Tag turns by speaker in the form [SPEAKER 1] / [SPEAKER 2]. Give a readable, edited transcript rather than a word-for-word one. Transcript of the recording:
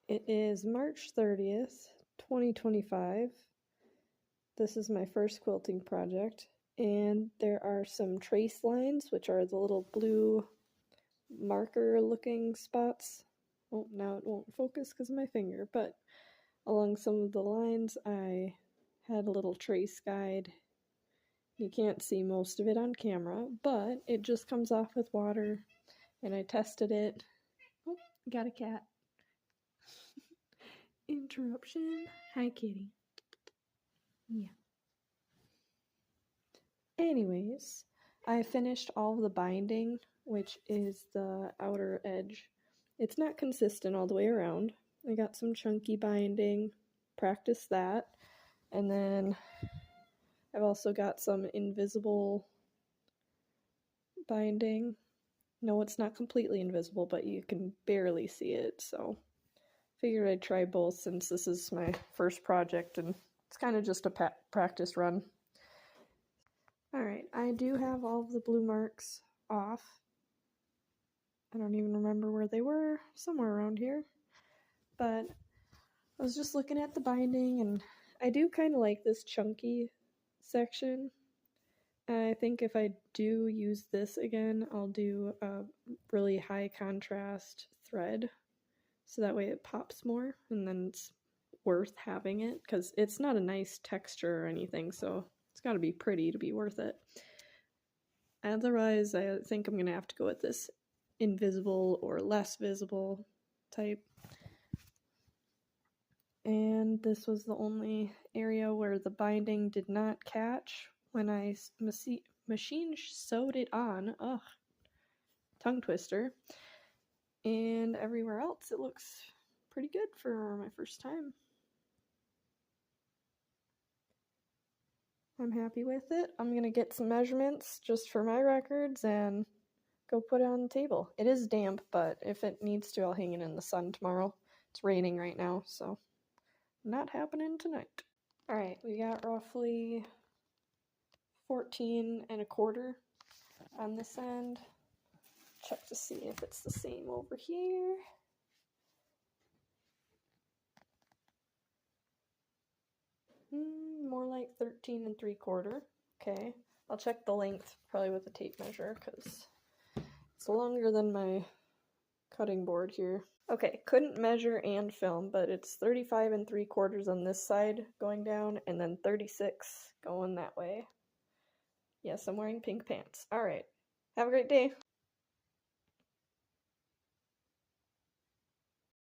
[SPEAKER 1] It is March 30th, 2025. This is my first quilting project, and there are some trace lines, which are the little blue marker looking spots. Oh, now it won't focus because of my finger, but along some of the lines I had a little trace guide. You can't see most of it on camera, but it just comes off with water, and I tested it. Oh, got a cat. Interruption. Hi, kitty. Yeah. Anyways, I finished all of the binding, which is the outer edge. It's not consistent all the way around. I got some chunky binding, practiced that, and then I've also got some invisible binding. No, it's not completely invisible, but you can barely see it, so figured I'd try both since this is my first project and it's kind of just a practice run. Alright, I do have all of the blue marks off. I don't even remember where they were, somewhere around here. But I was just looking at the binding, and I do kind of like this chunky section. I think if I do use this again, I'll do a really high contrast thread, so that way it pops more, and then it's worth having it, because it's not a nice texture or anything, so it's got to be pretty to be worth it. Otherwise, I think I'm going to have to go with this invisible or less visible type. And this was the only area where the binding did not catch when I machine sewed it on. Ugh, tongue twister. And everywhere else it looks pretty good for my first time. I'm happy with it. I'm gonna get some measurements just for my records and go put it on the table. It is damp, but if it needs to, I'll hang it in the sun tomorrow. It's raining right now, so not happening tonight. Alright, we got roughly 14 1/4 on this end. Check to see if it's the same over here. More like 13 3/4. Okay, I'll check the length probably with a tape measure because it's longer than my cutting board here. Okay, couldn't measure and film, but it's 35 3/4 on this side going down, and then 36 going that way. Yes, I'm wearing pink pants. Alright, have a great day.